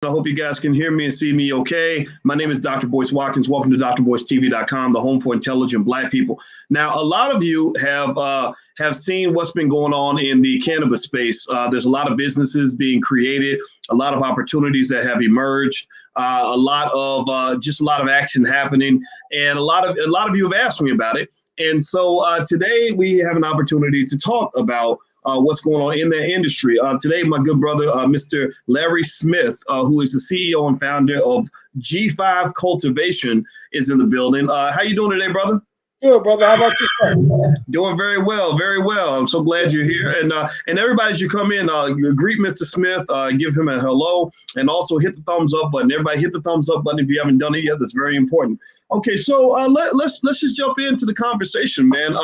I hope you guys can hear me and see me okay. My name is Dr. Boyce Watkins. Welcome to drboycetv.com, the home for intelligent Black people. Now, a lot of you have seen what's been going on in the cannabis space. There's a lot of businesses being created, a lot of opportunities that have emerged, a lot of action happening, and a lot of you have asked me about it. And so today we have an opportunity to talk about what's going on in the industry. Today, my good brother, Mr. Larry Smith, who is the CEO and founder of G5 Cultivation, is in the building. How you doing today, brother? Good, brother. How about yourself? Doing very well, very well. I'm so glad you're here. And everybody, as you come in, greet Mr. Smith, give him a hello, and also hit the thumbs up button. Everybody hit the thumbs up button if you haven't done it yet. That's very important. Okay, so let's just jump into the conversation, man.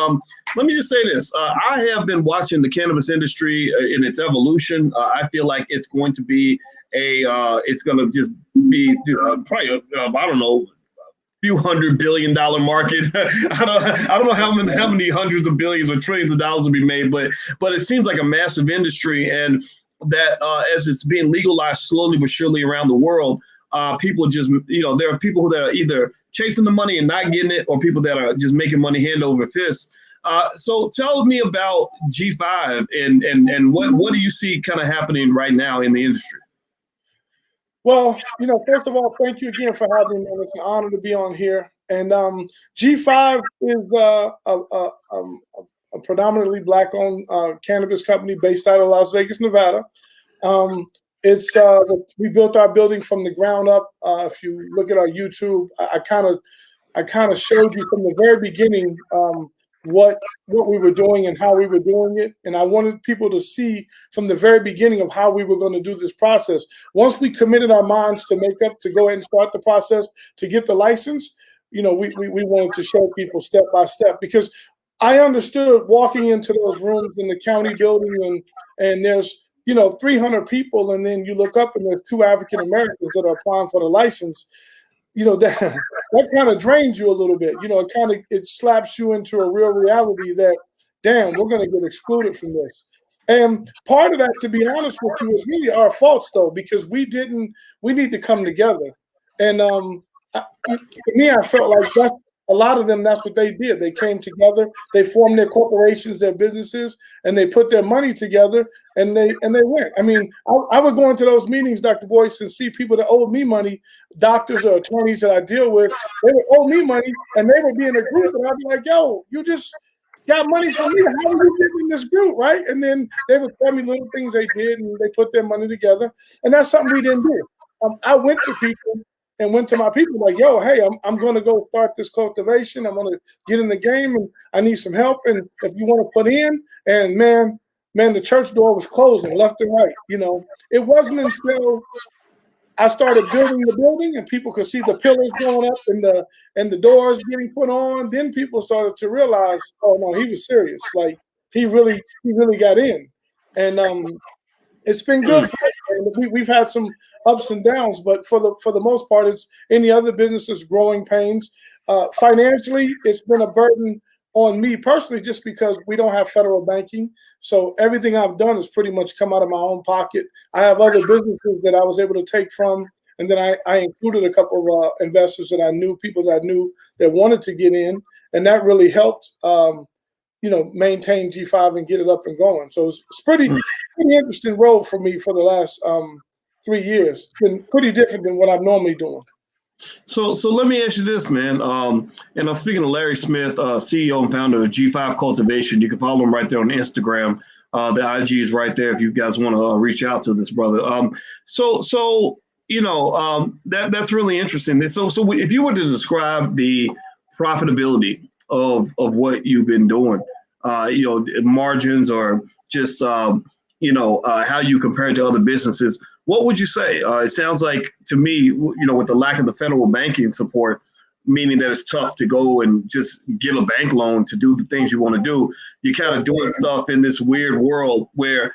Let me just say this. I have been watching the cannabis industry in its evolution. I feel like it's going to be probably I don't know, few $100 billion market. I don't know how many hundreds of billions or trillions of dollars will be made, but it seems like a massive industry, and that as it's being legalized slowly but surely around the world, people just, there are people that are either chasing the money and not getting it, or people that are just making money hand over fist. So tell me about G5 and what do you see kind of happening right now in the industry? Well, first of all, thank you again for having me. It's an honor to be on here. And G5 is a predominantly Black-owned cannabis company based out of Las Vegas, Nevada. We built our building from the ground up. If you look at our YouTube, I kind of showed you from the very beginning what we were doing and how we were doing it. And I wanted people to see from the very beginning of how we were going to do this process. Once we committed our minds to go ahead and start the process to get the license, we wanted to show people step by step, because I understood walking into those rooms in the county building and there's 300 people, and then you look up and there's 2 African Americans that are applying for the license. That kind of drains you a little bit. It slaps you into a real reality that, damn, we're going to get excluded from this. And part of that, to be honest with you, is really our faults, though, because we need to come together. And for me, I felt like a lot of them, that's what they did. They came together, they formed their corporations, their businesses, and they put their money together, and they went. I mean, I would go into those meetings, Dr. Boyce, and see people that owed me money, doctors or attorneys that I deal with, they would owe me money, and they would be in a group, and I'd be like, yo, you just got money from me. How are you getting in this group, right? And then they would tell me little things they did, and they put their money together, and that's something we didn't do. I went to people and went to my people like, yo, hey, I'm going to go start this cultivation. I'm going to get in the game, and I need some help. And if you want to put in, and man, the church door was closing left and right. It wasn't until I started building the building and people could see the pillars going up and the doors getting put on, then people started to realize, oh no, he was serious. Like he really got in. And it's been good for us. We've had some ups and downs, but for the most part, it's any other business's growing pains. Financially, it's been a burden on me personally, just because we don't have federal banking. So everything I've done has pretty much come out of my own pocket. I have other businesses that I was able to take from, and then I included a couple of investors that I knew, people that I knew that wanted to get in, and that really helped. Maintain G5 and get it up and going. So it's pretty interesting road for me for the last 3 years. It's been pretty different than what I'm normally doing. So let me ask you this, man. And I'm speaking to Larry Smith, CEO and founder of G5 Cultivation. You can follow him right there on Instagram. The IG is right there if you guys want to reach out to this brother. That's really interesting. So if you were to describe the profitability of what you've been doing, margins, or just how you compare it to other businesses, what would you say? It sounds like to me, with the lack of the federal banking support, meaning that it's tough to go and just get a bank loan to do the things you want to do. You're kind of doing stuff in this weird world where,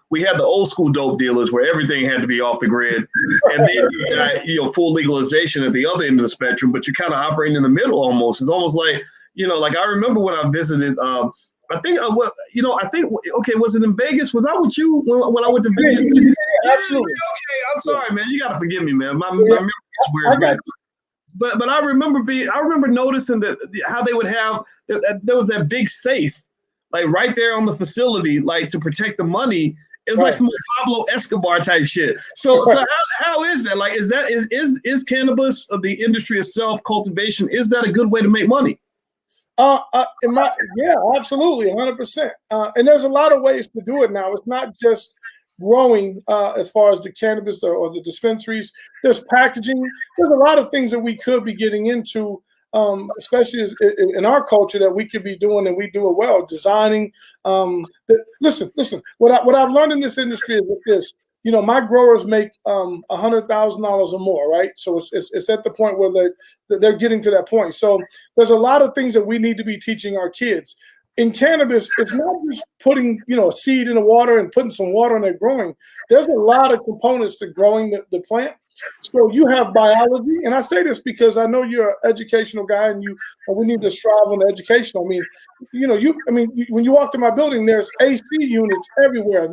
we had the old school dope dealers where everything had to be off the grid. And then you got, full legalization at the other end of the spectrum, but you're kind of operating in the middle almost. It's almost like, like I remember when I visited I think I think okay, was it in Vegas? Was I with you when I went to Vegas? Yeah, absolutely. Okay, I'm sorry, man. You gotta forgive me, man. My memory is weird, man. But I remember noticing that how they would have there was that big safe like right there on the facility, like to protect the money. It's like some Pablo Escobar type shit. So how is that? Like, is cannabis, the industry itself, cultivation, is that a good way to make money? Yeah, absolutely, 100%. And there's a lot of ways to do it now. It's not just growing as far as the cannabis or the dispensaries. There's packaging. There's a lot of things that we could be getting into, especially in our culture, that we could be doing, and we do it well. Designing. Listen. What I've learned in this industry is this. My growers make $100,000 or more, right? So it's at the point where they're getting to that point. So there's a lot of things that we need to be teaching our kids. In cannabis, it's not just putting a seed in the water and putting some water on it growing. There's a lot of components to growing the plant. So you have biology, and I say this because I know you're an educational guy, and we need to strive on the education. I mean, when you walk to my building, there's AC units everywhere.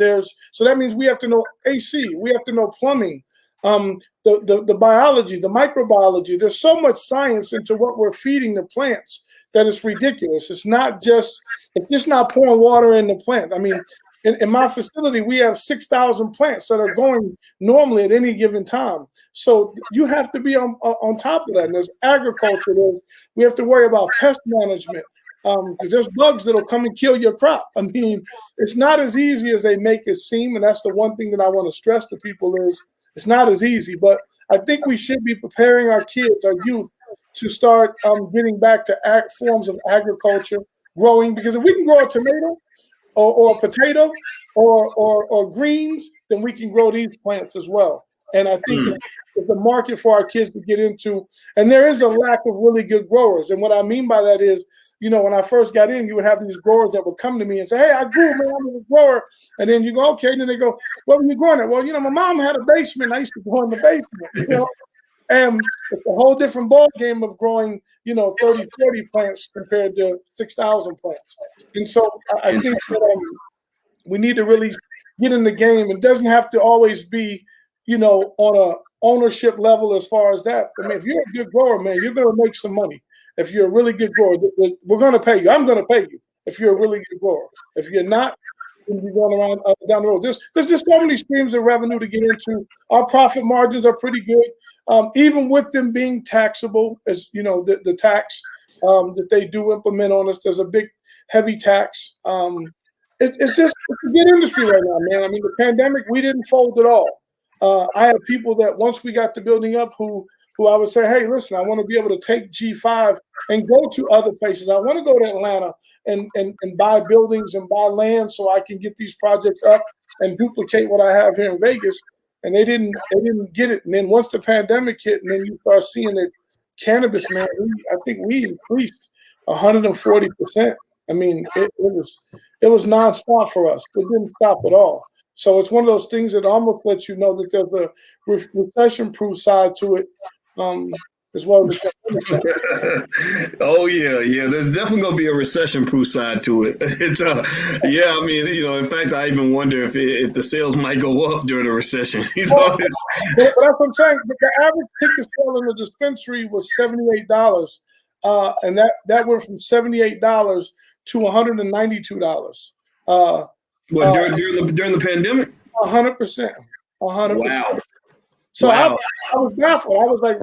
So that means we have to know AC, we have to know plumbing, the biology, the microbiology. There's so much science into what we're feeding the plants that it's ridiculous. It's just not pouring water in the plant. I mean, in my facility, we have 6,000 plants that are going normally at any given time. So you have to be on top of that. And there's agriculture. We have to worry about pest management because there's bugs that'll come and kill your crop. I mean, it's not as easy as they make it seem. And that's the one thing that I want to stress to people is it's not as easy. But I think we should be preparing our kids, our youth, to start getting back to forms of agriculture, growing. Because if we can grow a tomato, or a potato or greens, then we can grow these plants as well. And I think it's a market for our kids to get into. And there is a lack of really good growers. And what I mean by that is, when I first got in, you would have these growers that would come to me and say, "Hey, I grew, man, I'm a grower." And then you go, "Okay." And then they go, "What were you growing at?" "Well, my mom had a basement. I used to go in the basement, And it's a whole different ball game of growing, 30, 40 plants compared to 6,000 plants. And so I think that we need to really get in the game. It doesn't have to always be, on a ownership level as far as that. I mean, if you're a good grower, man, you're going to make some money. If you're a really good grower, we're going to pay you. I'm going to pay you if you're a really good grower. If you're not, you're going to be going around down the road. There's just so many streams of revenue to get into. Our profit margins are pretty good. Even with them being taxable, as the tax that they do implement on us, there's a big, heavy tax. It's a good industry right now, man. I mean, the pandemic, we didn't fold at all. I had people that once we got the building up who I would say, "Hey, listen, I want to be able to take G5 and go to other places. I want to go to Atlanta and buy buildings and buy land so I can get these projects up and duplicate what I have here in Vegas." And they didn't get it. And then once the pandemic hit, and then you start seeing that cannabis, man, I think we increased 140%. I mean, it was nonstop for us. It didn't stop at all. So it's one of those things that almost lets you know that there's a recession proof side to it, as well as Oh yeah. There's definitely gonna be a recession proof side to it. It's yeah. I mean, in fact, I even wonder if the sales might go up during a recession. But that's what I'm saying. But the average ticket sale in the dispensary was $78, and that went from $78 to $192. During the pandemic? 100%. 100%. Wow. So wow. I was baffled. I was like,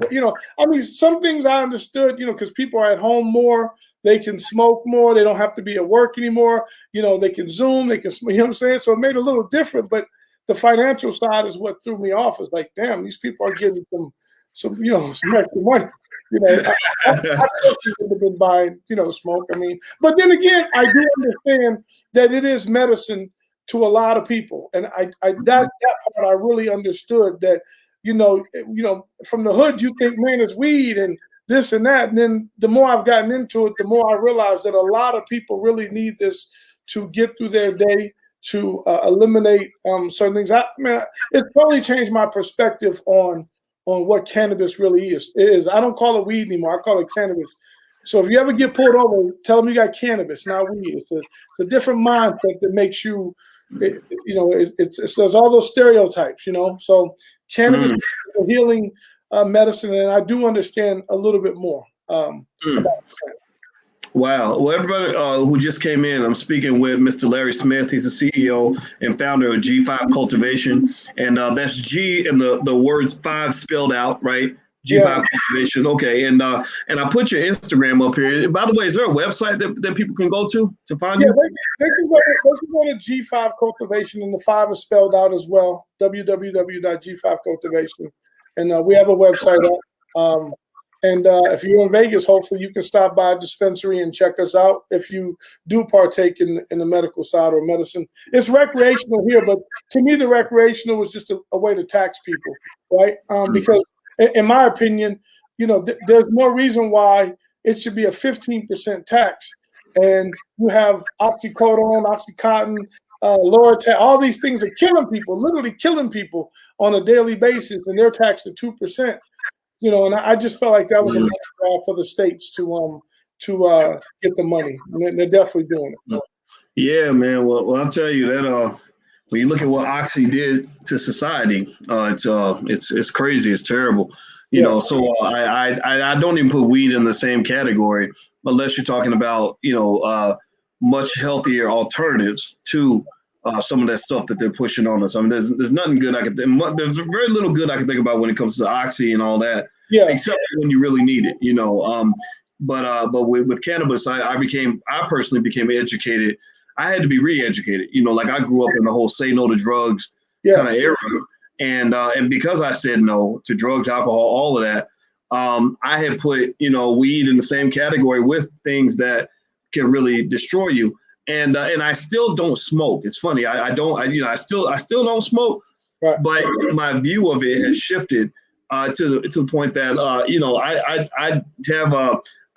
I mean, some things I understood, because people are at home more. They can smoke more. They don't have to be at work anymore. They can Zoom. They can, you know what I'm saying? So it made it a little different. But the financial side is what threw me off. It's like, damn, these people are getting some extra money. I personally would have been buying, smoke. I mean, but then again, I do understand that it is medicine to a lot of people, and that part I really understood. That from the hood, you think, man, it's weed and this and that, and then the more I've gotten into it, the more I realize that a lot of people really need this to get through their day, to eliminate certain things. It's totally changed my perspective on what cannabis really is. I don't call it weed anymore. I call it cannabis. So if you ever get pulled over, tell them you got cannabis, not weed. It's a different mindset that makes you, there's all those stereotypes, So cannabis is a healing medicine, and I do understand a little bit more about that. Wow. Well, everybody who just came in, I'm speaking with Mr. Larry Smith. He's the CEO and founder of G5 Cultivation. And that's G and the words 5 spelled out, right? G5 Cultivation. Okay. And I put your Instagram up here. By the way, is there a website that people can go to find you? They can go to G5 Cultivation, and the 5 is spelled out as well, www.g5cultivation. And we have a website up. And if you're in Vegas, hopefully you can stop by a dispensary and check us out if you do partake in the medical side or medicine. It's recreational here, but to me, the recreational was just a way to tax people, right? Because in my opinion, there's no reason why it should be a 15% tax. And you have oxycodone, Oxycontin, Loratab, all these things are killing people, literally killing people on a daily basis, and they're taxed at 2%. And I just felt like that was a matter for the states to get the money. And they're definitely doing it. Yeah, man. Well, I'll tell you that when you look at what Oxy did to society, it's crazy. It's terrible. So I don't even put weed in the same category unless you're talking about much healthier alternatives to some of that stuff that they're pushing on us. I mean, there's nothing good there's very little good I can think about when it comes to Oxy and all that, except when you really need it, But with cannabis, I personally became educated. I had to be re-educated, like I grew up in the whole say no to drugs kind of era, and because I said no to drugs, alcohol, all of that, I had put weed in the same category with things that can really destroy you. And I still don't smoke. It's funny. I still don't smoke, but my view of it has shifted to the point that I have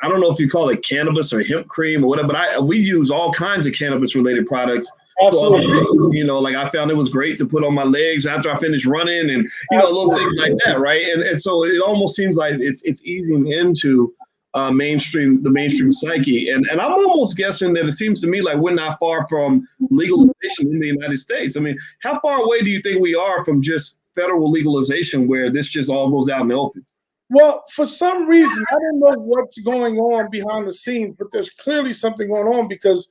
I don't know if you call it cannabis or hemp cream or whatever, but we use all kinds of cannabis related products. Absolutely. Like I found it was great to put on my legs after I finished running, and those things like that, right? And so it almost seems like it's easing into the mainstream psyche, and I'm almost guessing that it seems to me like we're not far from legalization in the United States. I mean, how far away do you think we are from just federal legalization where this just all goes out in the open? Well, for some reason, I don't know what's going on behind the scenes, but there's clearly something going on because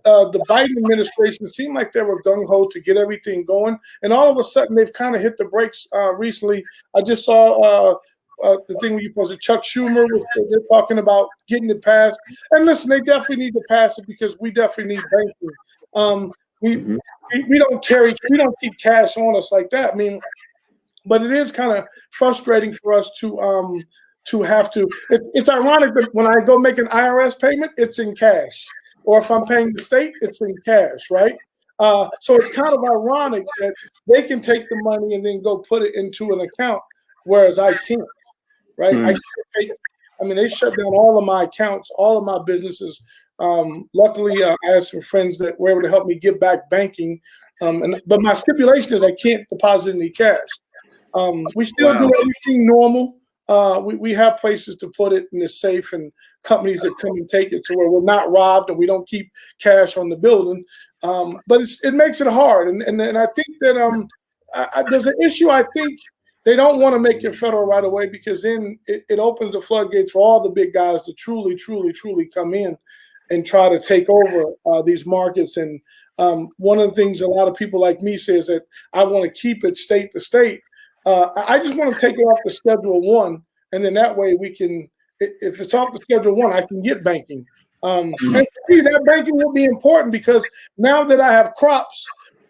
the Biden administration seemed like they were gung-ho to get everything going, and all of a sudden they've kind of hit the brakes recently. I just saw the thing where you posted Chuck Schumer, they're talking about getting it passed. And listen, they definitely need to pass it because we definitely need banking. We don't keep cash on us like that. I mean, but it is kind of frustrating for us to have to. It's ironic that when I go make an IRS payment, it's in cash, or if I'm paying the state, it's in cash, right? So it's kind of ironic that they can take the money and then go put it into an account, whereas I can't. Right? They shut down all of my accounts, all of my businesses. Luckily, I had some friends that were able to help me get back banking. But my stipulation is I can't deposit any cash. We still do everything normal. We have places to put it in the safe and companies that come and take it to where we're not robbed and we don't keep cash on the building. But it makes it hard. And I think that there's an issue. I think they don't want to make it federal right away because then it opens the floodgates for all the big guys to truly come in and try to take over these markets. And one of the things a lot of people like me say is that I want to keep it state to state. I just want to take it off the Schedule 1, and then that way we can, if it's off the Schedule 1, I can get banking. And for me, that banking will be important because now that I have crops,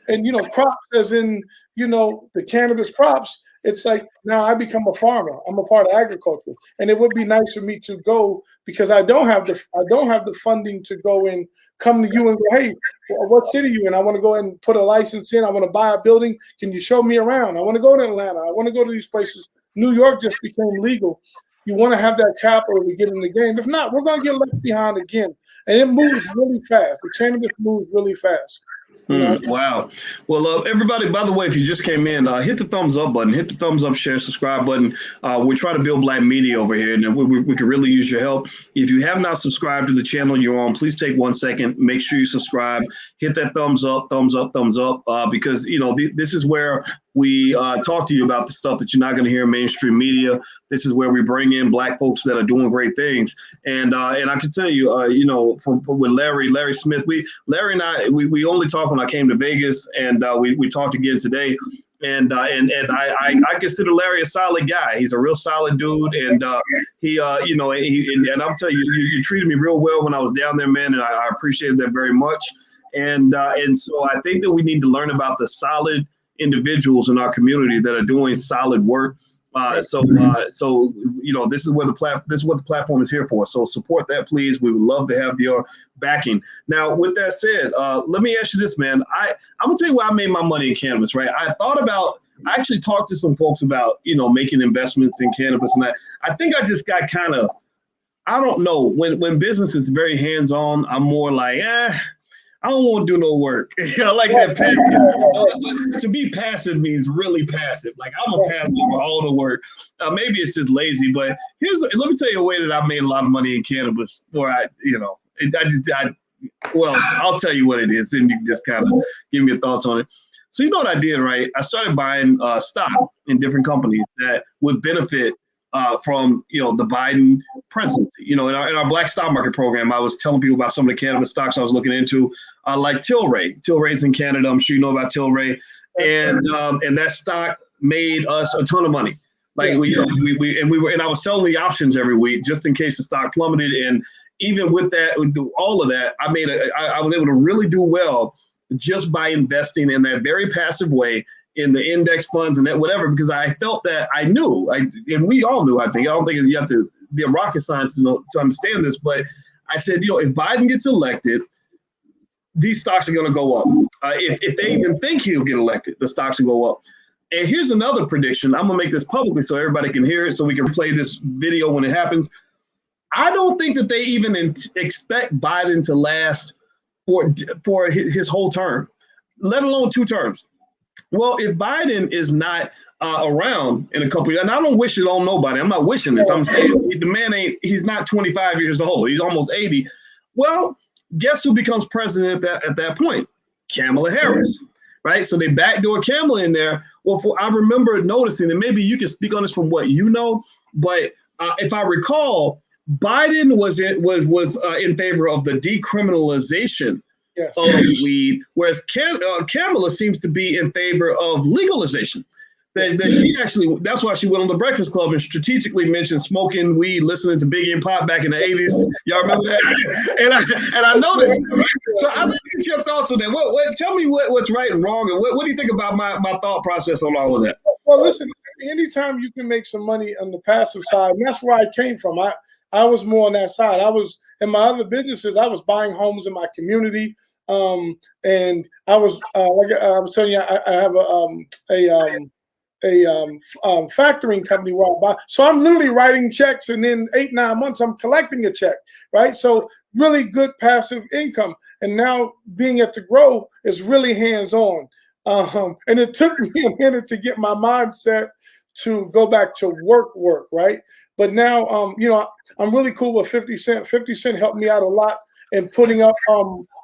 and crops as in the cannabis crops, it's like now I become a farmer. I'm a part of agriculture, and it would be nice for me to go because I don't have the funding to go and come to you and go, hey, what city are you in? I want to go and put a license in. I want to buy a building. Can you show me around? I want to go to Atlanta. I want to go to these places. New York just became legal. You want to have that capital to get in the game. If not, we're going to get left behind again, and it moves really fast. The cannabis moves really fast. Wow. Well, everybody, by the way, if you just came in, hit the thumbs up button, hit the thumbs up, share, subscribe button. We're trying to build Black media over here, and we could really use your help. If you have not subscribed to the channel you're on, please take 1 second, make sure you subscribe, hit that thumbs up, because, this is where we talk to you about the stuff that you're not going to hear in mainstream media. This is where we bring in Black folks that are doing great things. And I can tell you, with Larry Smith, Larry and I, we only talk when I came to Vegas, and we talked again today. And I consider Larry a solid guy. He's a real solid dude, and and I'm telling you, you treated me real well when I was down there, man, and I appreciated that very much. And so I think that we need to learn about the solid individuals in our community that are doing solid work. So this is what the platform is here for. So support that, please. We would love to have your backing. Now, with that said, let me ask you this, man. I'm gonna tell you where I made my money in cannabis, right? I actually talked to some folks about, making investments in cannabis, and I think I just got kind of, I don't know, when business is very hands-on, I'm more like, I don't want to do no work. I like that passive. To be passive means really passive. Like, I'm a passive for all the work. Maybe it's just lazy, but let me tell you a way that I made a lot of money in cannabis. I'll tell you what it is, and you can just kind of give me your thoughts on it. So you know what I did, right? I started buying stock in different companies that would benefit from the Biden presidency. In our Black Stock Market program, I was telling people about some of the cannabis stocks I was looking into, like Tilray. Tilray's in Canada. I'm sure you know about Tilray, and that stock made us a ton of money. Like I was selling the options every week just in case the stock plummeted. And even with that, all of that, I was able to really do well just by investing in that very passive way in the index funds and that whatever, because I felt that I knew, and we all knew, I think. I don't think you have to be a rocket scientist to understand this, but I said, if Biden gets elected, these stocks are going to go up. If they even think he'll get elected, the stocks will go up. And here's another prediction. I'm going to make this publicly so everybody can hear it, so we can play this video when it happens. I don't think that they even expect Biden to last for his whole term, let alone 2 terms. Well, if Biden is not around in a couple of years, and I don't wish it on nobody. I'm not wishing this. I'm saying the man he's not 25 years old. He's almost 80. Well, guess who becomes president at that point? Kamala Harris, right? So they backdoor Kamala in there. Well, I remember noticing, and maybe you can speak on this from what you know, but if I recall, Biden was in favor of the decriminalization of weed, whereas Kamala seems to be in favor of legalization. That she actually, that's why she went on the Breakfast Club and strategically mentioned smoking weed, listening to Biggie and Pop back in the 80s. Y'all remember that? And I noticed. So I'd like to get your thoughts on that. Tell me what's right and wrong, and what do you think about my thought process on all of that? Well, listen, anytime you can make some money on the passive side, and that's where I came from. I was more on that side. I was in my other businesses. I was buying homes in my community, and I was like I was telling you, I have a factoring company where I buy. So I'm literally writing checks, and in 8-9 months I'm collecting a check, right? So really good passive income. And now being at the Grow is really hands-on. And it took me a minute to get my mindset to go back to work, right? But now, I'm really cool with 50 Cent. 50 Cent helped me out a lot in putting up,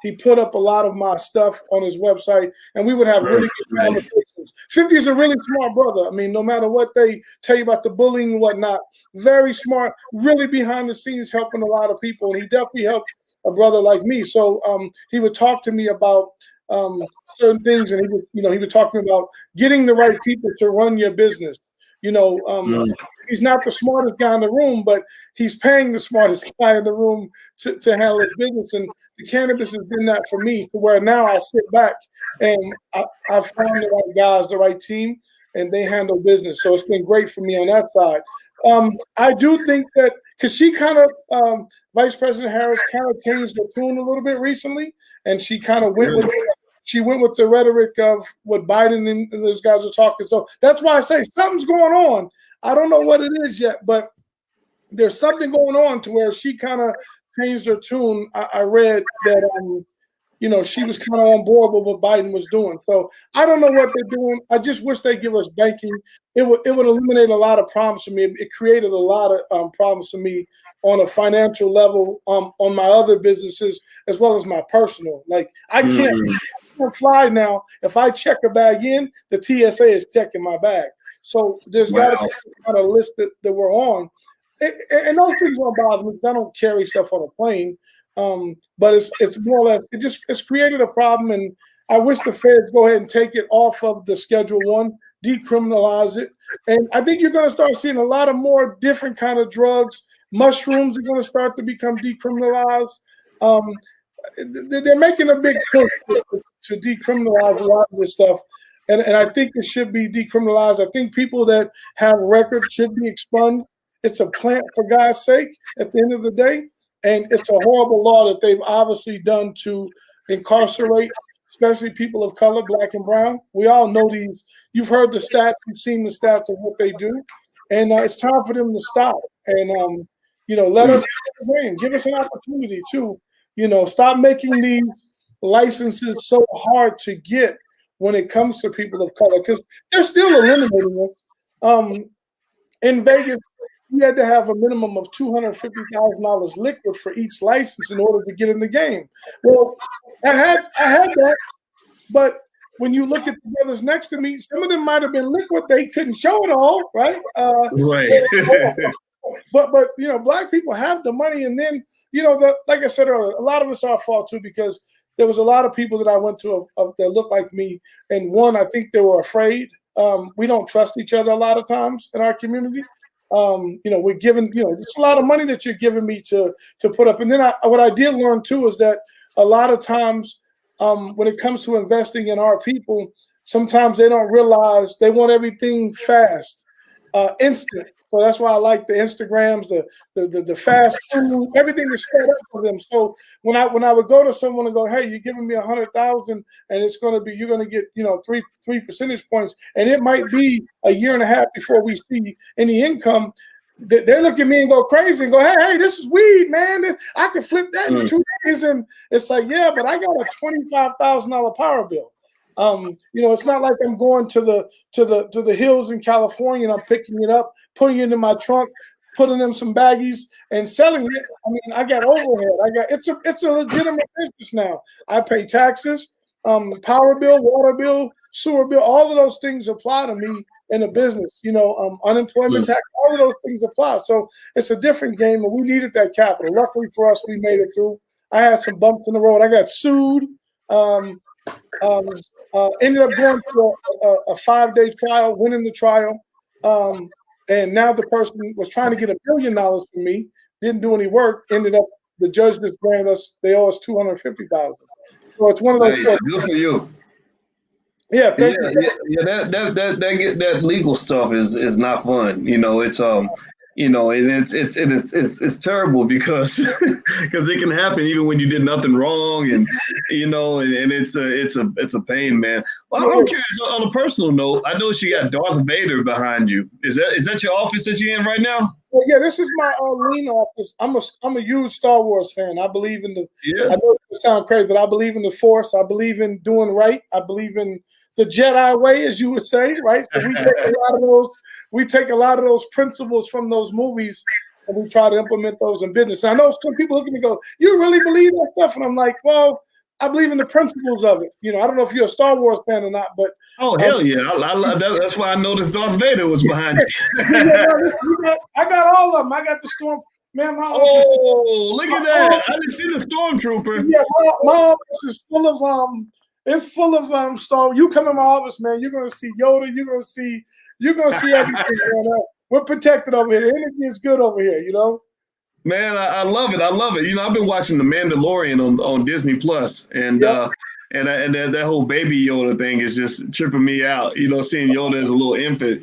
he put up a lot of my stuff on his website, and we would have really good conversations. 50 is a really smart brother. I mean, no matter what they tell you about the bullying and whatnot, very smart, really behind the scenes helping a lot of people. And he definitely helped a brother like me. So he would talk to me about certain things, and he would talk to me about getting the right people to run your business. He's not the smartest guy in the room, but he's paying the smartest guy in the room to handle his business. And the cannabis has been that for me, to where now I sit back and I found the right guys, the right team, and they handle business. So it's been great for me on that side. I do think that because she kind of, Vice President Harris kind of changed the tune a little bit recently, and she kind of went with it. She went with the rhetoric of what Biden and those guys are talking. So that's why I say something's going on. I don't know what it is yet, but there's something going on to where she kind of changed her tune. I read that she was kind of on board with what Biden was doing. So I don't know what they're doing. I just wish they give us banking. It would eliminate a lot of problems for me. It created a lot of problems for me on a financial level, on my other businesses as well as my personal. Like I can't fly now. If I check a bag in, the TSA is checking my bag. So there's got to be kind of list that we're on. And those things don't bother me because I don't carry stuff on a plane. But it's more or less it's created a problem, and I wish the feds go ahead and take it off of the Schedule 1, decriminalize it. And I think you're going to start seeing a lot of more different kind of drugs. Mushrooms are going to start to become decriminalized. They're making a big push to decriminalize a lot of this stuff. And I think it should be decriminalized. I think people that have records should be expunged. It's a plant, for God's sake, at the end of the day. And it's a horrible law that they've obviously done to incarcerate, especially people of color, black and brown. We all know these. You've heard the stats. You've seen the stats of what they do. And it's time for them to stop. And, let us give us an opportunity to, stop making these licenses so hard to get when it comes to people of color, because they're still eliminating us. In Vegas, you had to have a minimum of $250,000 liquid for each license in order to get in the game. Well, I had that, but when you look at the brothers next to me, some of them might have been liquid. They couldn't show it all, right? Right. But black people have the money, and then like I said earlier, a lot of it's our fault too, because there was a lot of people that I went to that looked like me, and one, I think they were afraid. We don't trust each other a lot of times in our community. We're giving, it's a lot of money that you're giving me to put up. And then what I did learn too is that a lot of times when it comes to investing in our people, sometimes they don't realize they want everything fast, instant. So that's why I like the Instagrams, the fast food, everything is sped up for them. So when I would go to someone and go, hey, you're giving me 100,000 and it's going to be, you're going to get, 3 percentage points. And it might be a year and a half before we see any income. They look at me and go crazy and go, hey, this is weed, man. I could flip that in 2 days. And it's like, yeah, but I got a $25,000 power bill. It's not like I'm going to the hills in California and I'm picking it up, putting it in my trunk, putting in some baggies and selling it. I mean, I got overhead. It's a legitimate business now. I pay taxes, power bill, water bill, sewer bill. All of those things apply to me in a business. Unemployment tax. All of those things apply. So it's a different game, and we needed that capital. Luckily for us, we made it through. I had some bumps in the road. I got sued. Ended up going through a 5-day trial, winning the trial. And now the person was trying to get $1 billion from me, didn't do any work, ended up, the judge just granted us, they owe us $250,000. So it's one of those. Nice. Good for you. Yeah, thank you. Yeah, that legal stuff is not fun. It's and it's terrible because it can happen even when you did nothing wrong, and it's a pain, man. Well, I'm curious, on a personal note, I noticed you got Darth Vader behind you. Is that your office that you're in right now? Well, yeah, this is my lean office. I'm a huge Star Wars fan. I believe in I know it sounds crazy, but I believe in the Force. I believe in doing right. I believe in the Jedi way, as you would say, right? So we take a lot of those principles from those movies, and we try to implement those in business. And I know some people look at me and go, "You really believe that stuff?" And I'm like, "Well, I believe in the principles of it." I don't know if you're a Star Wars fan or not, but hell yeah, I that's why I noticed Darth Vader was behind you. I got all of them. I got the Storm. Man, look at that! I didn't see the Stormtrooper. Yeah, my office is full of It's full of Star. You come in my office, man. You're gonna see Yoda. You're gonna see everything going on. We're protected over here. The energy is good over here. Man, I love it. I love it. I've been watching The Mandalorian on Disney Plus, and that whole baby Yoda thing is just tripping me out. Seeing Yoda as a little infant.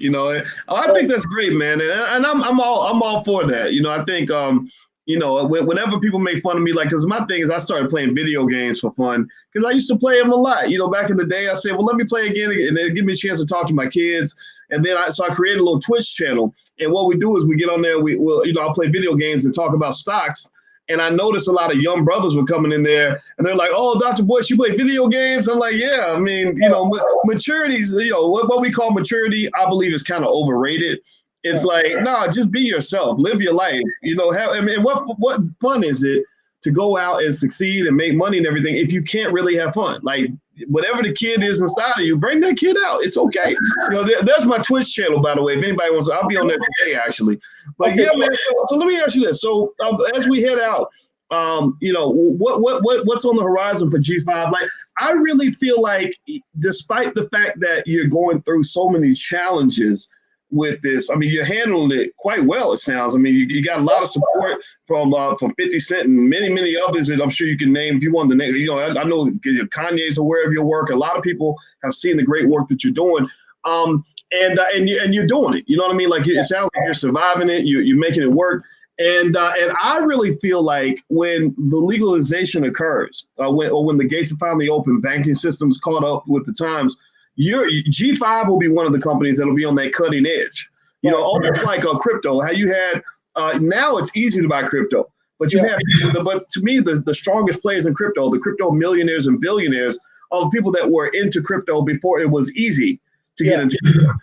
I think that's great, man, and I'm all for that. I think whenever people make fun of me, because my thing is I started playing video games for fun because I used to play them a lot. Back in the day, I said, well, let me play again, and then give me a chance to talk to my kids. And then I created a little Twitch channel, and what we do is we get on there. I'll play video games and talk about stocks. And I noticed a lot of young brothers were coming in there, and they're like, "Oh, Dr. Boyce, you play video games?" I'm like, "Yeah." I mean, maturity's, what we call maturity, I believe is kind of overrated. It's like, no, just be yourself, live your life. What fun is it to go out and succeed and make money and everything if you can't really have fun? Like, whatever the kid is inside of you, bring that kid out. It's okay. That's my Twitch channel, by the way. If anybody wants, I'll be on there today, actually. But yeah, man. So let me ask you this. So as we head out, what's on the horizon for G5? Like, I really feel like, despite the fact that you're going through so many challenges with this, I mean, you're handling it quite well, it sounds. I mean, you got a lot of support from 50 Cent and many others that I'm sure you can name if you want to name. I know Kanye's aware of your work. A lot of people have seen the great work that you're doing. And you're doing it. You know what I mean? Like, it sounds like you're surviving it. You're making it work. And I really feel like when the legalization occurs, when the gates are finally open, banking systems caught up with the times, G5 will be one of the companies that will be on that cutting edge. Almost like crypto. How you had now it's easy to buy crypto, but but to me the strongest players in crypto, the crypto millionaires and billionaires, are the people that were into crypto before it was easy to get into,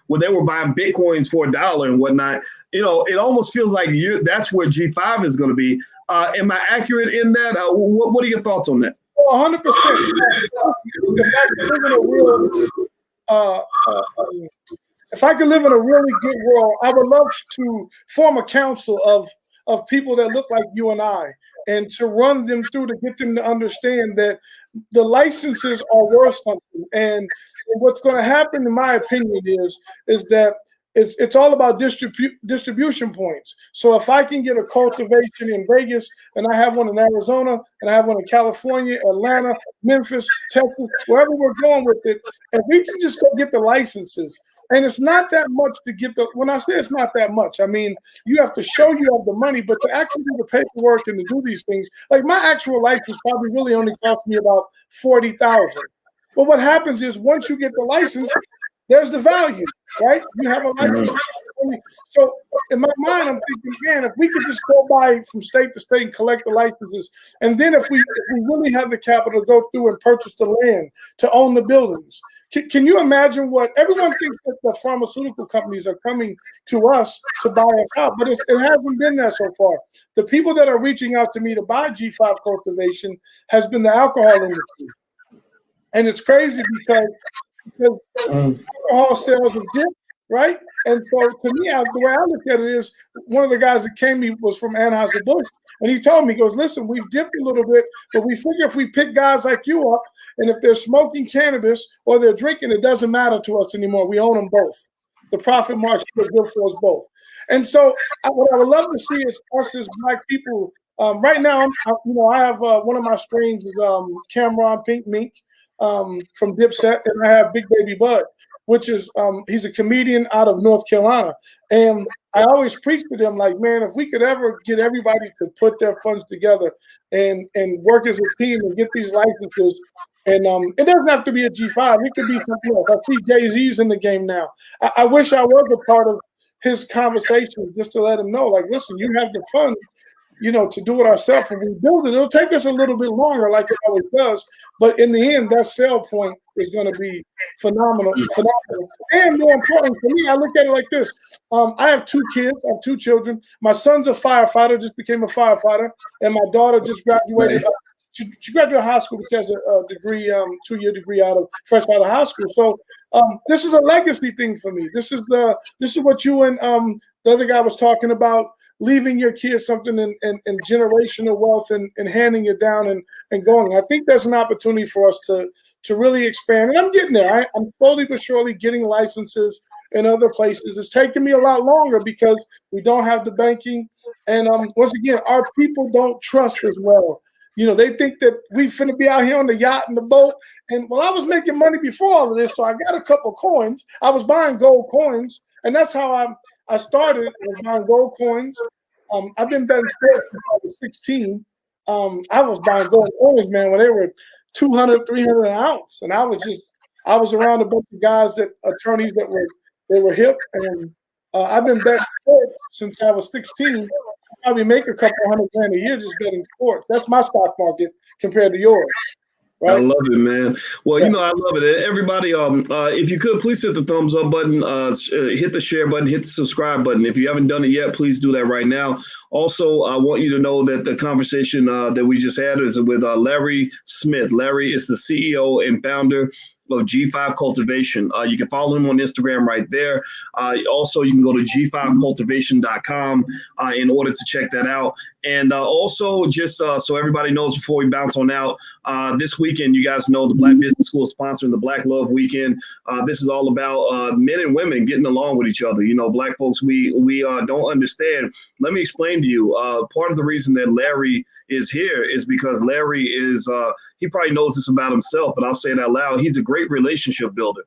when they were buying Bitcoins for $1 and whatnot. It almost feels like that's where G5 is going to be. Am I accurate in that? What are your thoughts on that? 100%. If I could live in a really good world, I would love to form a council of people that look like you and I, and to run them through to get them to understand that the licenses are worth something. And what's going to happen, in my opinion, is that it's all about distribution points. So if I can get a cultivation in Vegas, and I have one in Arizona, and I have one in California, Atlanta, Memphis, Texas, wherever we're going with it, and we can just go get the licenses. And it's not that much to get when I say it's not that much, I mean, you have to show you have the money, but to actually do the paperwork and to do these things, like my actual license probably really only cost me about $40,000. But what happens is, once you get the license, there's the value, right? You have a license. So in my mind, I'm thinking, man, if we could just go by from state to state and collect the licenses, and then if we really have the capital to go through and purchase the land to own the buildings, can you imagine what everyone thinks that the pharmaceutical companies are coming to us to buy us out, but it hasn't been that so far. The people that are reaching out to me to buy G5 Cultivation has been the alcohol industry. And it's crazy because alcohol sales have dipped, right? And so to me, the way I look at it is, one of the guys that came to me was from Anheuser-Busch, and he told me, he goes, listen, we've dipped a little bit, but we figure if we pick guys like you up, and if they're smoking cannabis or they're drinking, it doesn't matter to us anymore. We own them both. The profit margin is good for us both. And so what I would love to see is us as Black people. Right now, I have one of my strains is Cameron Pink Mink from Dipset, and I have Big Baby Bud, which is he's a comedian out of North Carolina. And I always preach to them, like, man, if we could ever get everybody to put their funds together and work as a team and get these licenses, and it doesn't have to be a G5, it could be something else. I see Jay-Z's in the game now. I wish I was a part of his conversation, just to let him know, like, listen, you have the funds, to do it ourselves and rebuild it. It'll take us a little bit longer, like it always does, but in the end, that sell point is going to be phenomenal. And more important for me, I look at it like this. I have 2 kids. I have 2 children. My son's a firefighter, just became a firefighter, and my daughter just graduated. She graduated high school. She has a degree, 2-year degree fresh out of high school. So this is a legacy thing for me. This is what you and the other guy was talking about, leaving your kids something in generational wealth and handing it down and going. I think there's an opportunity for us to really expand. And I'm getting there. I'm slowly but surely getting licenses in other places. It's taking me a lot longer because we don't have the banking. And once again, our people don't trust as well. They think that we finna be out here on the yacht and the boat. And I was making money before all of this, so I got a couple coins. I was buying gold coins, and that's how I started. I was buying gold coins. I've been betting sports since I was 16. I was buying gold coins, man, when they were 200, 300 an ounce, and I was around a bunch of guys attorneys that were hip, and I've been betting sports since I was 16. probably make a couple $100,000 a year just betting sports. That's my stock market compared to yours. Right? I love it, man. Well, Yeah. I love it. Everybody, if you could, please hit the thumbs up button, hit the share button, hit the subscribe button. If you haven't done it yet, please do that right now. Also, I want you to know that the conversation that we just had is with Larry Smith. Larry is the CEO and founder of G5 Cultivation. You can follow him on Instagram right there. Also, you can go to g5cultivation.com in order to check that out. And also, just so everybody knows before we bounce on out, this weekend, you guys know the Black Business School is sponsoring the Black Love Weekend. This is all about men and women getting along with each other. Black folks, we don't understand. Let me explain to you. Part of the reason that Larry is here is because Larry is, he probably knows this about himself, but I'll say it out loud. He's a great relationship builder.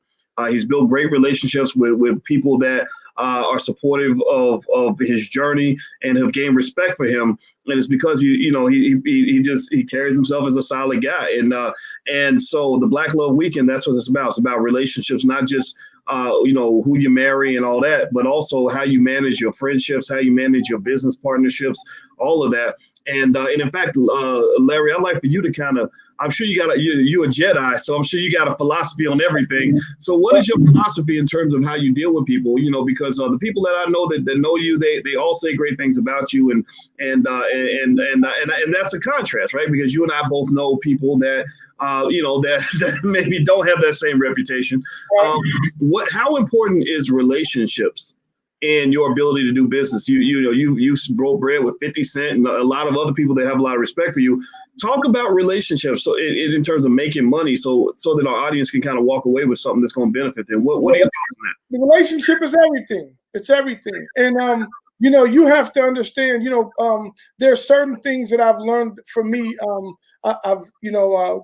He's built great relationships with people that are supportive of his journey and have gained respect for him. And it's because he carries himself as a solid guy. And so the Black Love Weekend, that's what it's about. It's about relationships, not just who you marry and all that, but also how you manage your friendships, how you manage your business partnerships, all of that. And in fact, Larry, I'd like for you to kind of, I'm sure you're a Jedi, so I'm sure you got a philosophy on everything. So what is your philosophy in terms of how you deal with people? Because the people that I know that know you, they all say great things about you, and that's a contrast, right? Because you and I both know people that that maybe don't have that same reputation. How important is relationships and your ability to do business? You broke bread with 50 Cent and a lot of other people that have a lot of respect for you. Talk about relationships, so in terms of making money, so that our audience can kind of walk away with something that's going to benefit them. What are your thoughts on that? The relationship is everything. It's everything. And you have to understand, there are certain things that I've learned from me. I've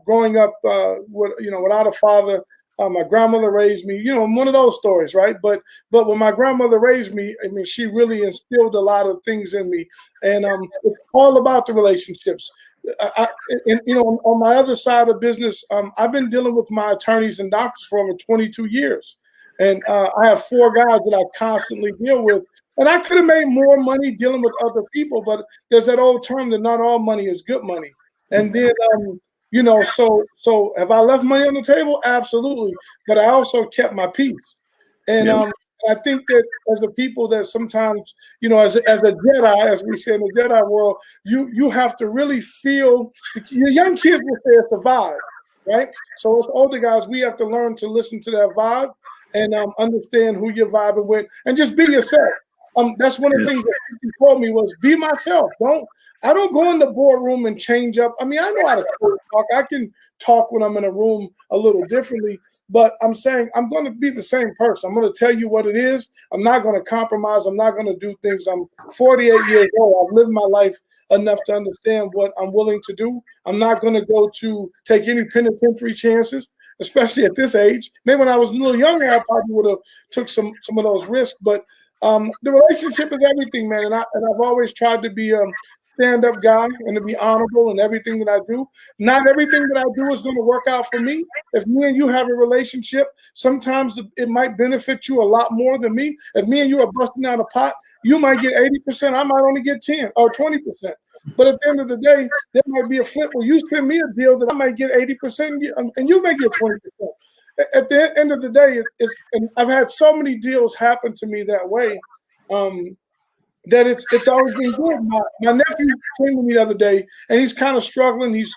growing up without a father. My grandmother raised me, one of those stories, right? But when my grandmother raised me, I mean, she really instilled a lot of things in me, and it's all about the relationships. On my other side of business, I've been dealing with my attorneys and doctors for over 22 years, and I have 4 guys that I constantly deal with. And I could have made more money dealing with other people, but there's that old term that not all money is good money. And then so have I left money on the table? Absolutely. But I also kept my peace. And I think that as a people that sometimes, as a Jedi, as we say in the Jedi world, you have to really feel, the young kids will say it's a vibe, right? So as older guys, we have to learn to listen to that vibe and understand who you're vibing with and just be yourself. That's one of the things that he told me was be myself. I don't go in the boardroom and change up. I mean, I know how to talk. I can talk when I'm in a room a little differently, but I'm saying I'm going to be the same person. I'm going to tell you what it is. I'm not going to compromise. I'm not going to do things. I'm 48 years old. I've lived my life enough to understand what I'm willing to do. I'm not going to go to take any penitentiary chances, especially at this age. Maybe when I was a little younger, I probably would have took some of those risks, but the relationship is everything, man. And I've always tried to be a stand-up guy and to be honorable in everything that I do. Not everything that I do is going to work out for me. If me and you have a relationship, sometimes it might benefit you a lot more than me. If me and you are busting out a pot, you might get 80%. I might only get 10 or 20%. But at the end of the day, there might be a flip where you send me a deal that I might get 80% and you may get 20%. At the end of the day, and I've had so many deals happen to me that way that it's always been good. My nephew came to me the other day, and he's kind of struggling. He's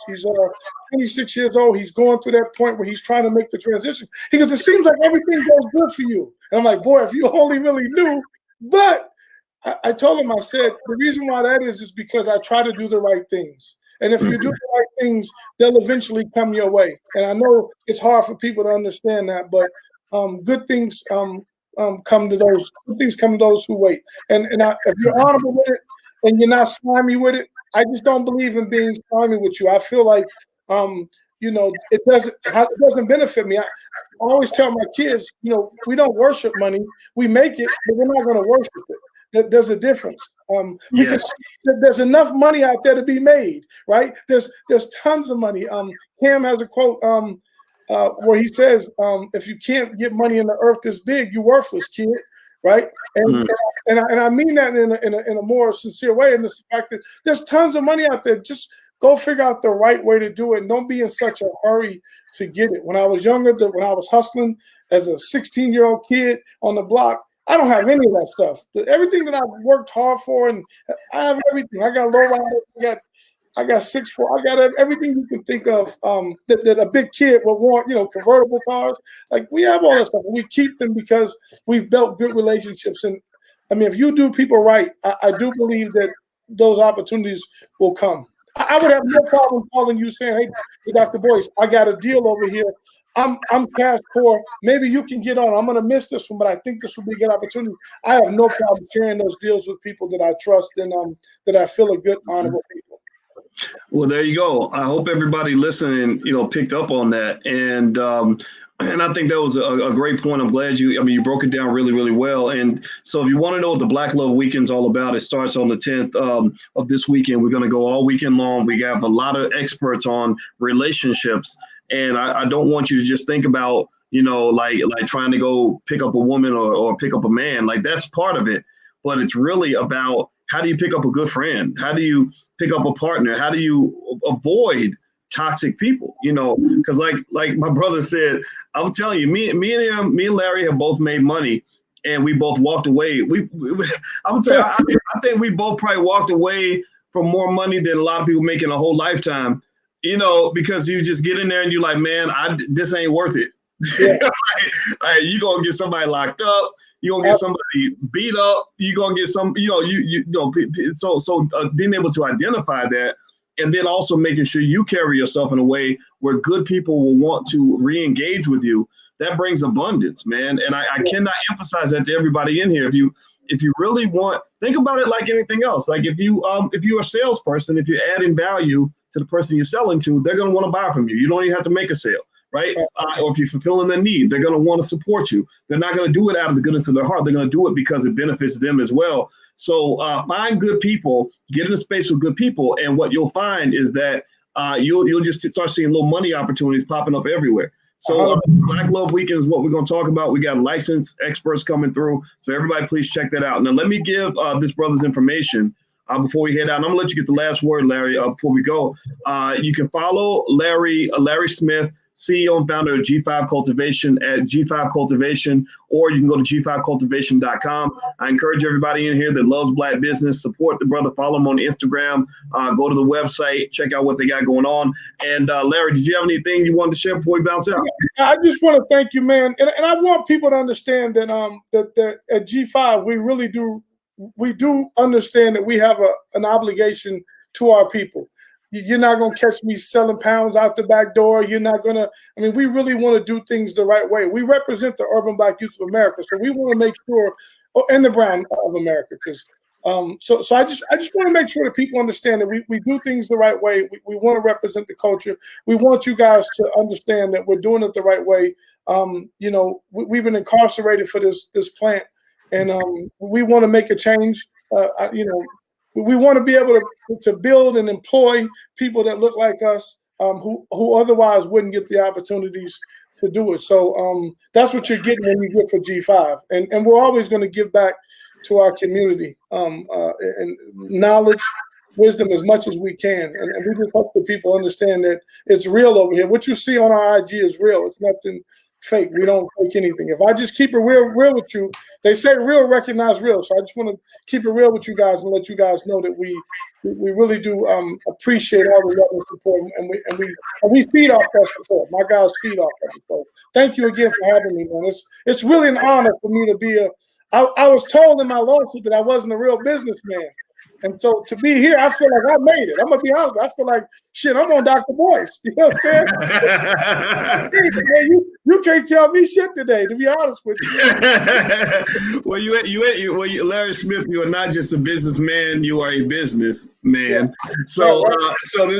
26 years old. He's going through that point where he's trying to make the transition. He goes, it seems like everything goes good for you. And I'm like, boy, if you only really knew. But I told him, I said, the reason why that is because I try to do the right things. And if you do the right things, they'll eventually come your way. And I know it's hard for people to understand that, but good things come to those. Good things come to those who wait. And if you're honorable with it and you're not slimy with it, I just don't believe in being slimy with you. I feel like it doesn't benefit me. I always tell my kids, we don't worship money. We make it, but we're not going to worship it. There's a difference. There's enough money out there to be made, right? There's tons of money. Cam has a quote where he says, if you can't get money in the earth this big, you're worthless, kid. right? And I mean that in a more sincere way. And the fact that there's tons of money out there. Just go figure out the right way to do it. And don't be in such a hurry to get it. When I was younger, when I was hustling as a 16-year-old kid on the block, I don't have any of that stuff. Everything that I've worked hard for, and I have everything. I got low riders, I got 6'4". I got everything you can think of that a big kid would want, convertible cars. Like, we have all that stuff. And we keep them because we've built good relationships. And I mean, if you do people right, I do believe that those opportunities will come. I would have no problem calling you saying, hey, Dr. Boyce, I got a deal over here. I'm cash poor. Maybe you can get on. I'm going to miss this one, but I think this will be a good opportunity. I have no problem sharing those deals with people that I trust and that I feel are good, honorable people. Well, there you go. I hope everybody listening, picked up on that. And I think that was a great point. I'm glad you broke it down really, really well. And so if you want to know what the Black Love Weekend's all about, it starts on the 10th of this weekend. We're going to go all weekend long. We have a lot of experts on relationships. And I don't want you to just think about, like trying to go pick up a woman or pick up a man. Like, that's part of it. But it's really about, how do you pick up a good friend? How do you pick up a partner? How do you avoid toxic people? Because like my brother said, I'm telling you, me and Larry have both made money, and we both walked away. I think we both probably walked away from more money than a lot of people make in a whole lifetime. Because you just get in there and you're like, man, this ain't worth it. Yeah. like, you're gonna get somebody locked up. You're gonna get somebody beat up. You're gonna get some, so being able to identify that, and then also making sure you carry yourself in a way where good people will want to re-engage with you. That brings abundance, man. And I cannot emphasize that to everybody in here. If you really want, think about it like anything else. Like, if you're a salesperson, if you're adding value to the person you're selling to, they're gonna want to buy from you. You don't even have to make a sale. Right? Or if you're fulfilling their need, they're going to want to support you. They're not going to do it out of the goodness of their heart. They're going to do it because it benefits them as well. So find good people, get in a space with good people. And what you'll find is that you'll just start seeing little money opportunities popping up everywhere. So Black Love Weekend is what we're going to talk about. We got licensed experts coming through. So everybody, please check that out. Now, let me give this brother's information before we head out. And I'm going to let you get the last word, Larry, before we go. You can follow Larry Smith, CEO and founder of G5 Cultivation, at G5 Cultivation, or you can go to G5Cultivation.com. I encourage everybody in here that loves Black business, support the brother, follow him on Instagram, go to the website, check out what they got going on. And Larry, did you have anything you wanted to share before we bounce out? I just want to thank you, man. And I want people to understand that that at G5, we do understand that we have an obligation to our people. You're not going to catch me selling pounds out the back door. You're not going to, we really want to do things the right way. We represent the urban Black youth of America. So we want to make sure, and the brown of America, because so I just want to make sure that people understand that we do things the right way. We want to represent the culture. We want you guys to understand that we're doing it the right way. We've been incarcerated for this plant, and we want to make a change. We want to be able to build and employ people that look like us, who otherwise wouldn't get the opportunities to do it. So that's what you're getting when you get for G5. And we're always going to give back to our community and knowledge, wisdom as much as we can. And we just hope that people understand that it's real over here. What you see on our IG is real. It's nothing fake. We don't fake anything. If I just keep it real with you, they say real recognize real. So I just want to keep it real with you guys and let you guys know that we really do appreciate all the love and support, and we feed off that support. My guys feed off that support. Thank you again for having me, man. It's really an honor for me to be I was told in my lawsuit that I wasn't a real businessman. And so to be here, I feel like I made it. I'm going to be honest. I feel like, shit, I'm on Dr. Boyce. You know what I'm saying? Man, you can't tell me shit today, to be honest with you. Well, Larry Smith, you are not just a businessman. You are a businessman. Yeah. So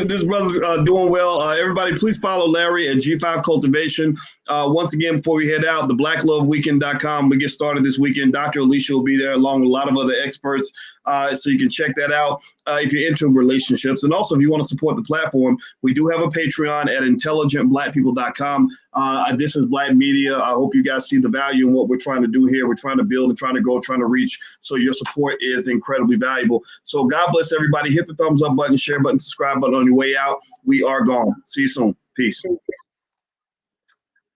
this brother's doing well. Everybody, please follow Larry at G5 Cultivation. Once again, before we head out, the blackloveweekend.com. We get started this weekend. Dr. Alicia will be there along with a lot of other experts. So you can check that out if you're into relationships. And also, if you want to support the platform, we do have a Patreon at intelligentblackpeople.com. This is Black Media. I hope you guys see the value in what we're trying to do here. We're trying to build and trying to go, trying to reach. So your support is incredibly valuable. So God bless everybody. Hit the thumbs up button, share button, subscribe button on your way out. We are gone. See you soon. Peace.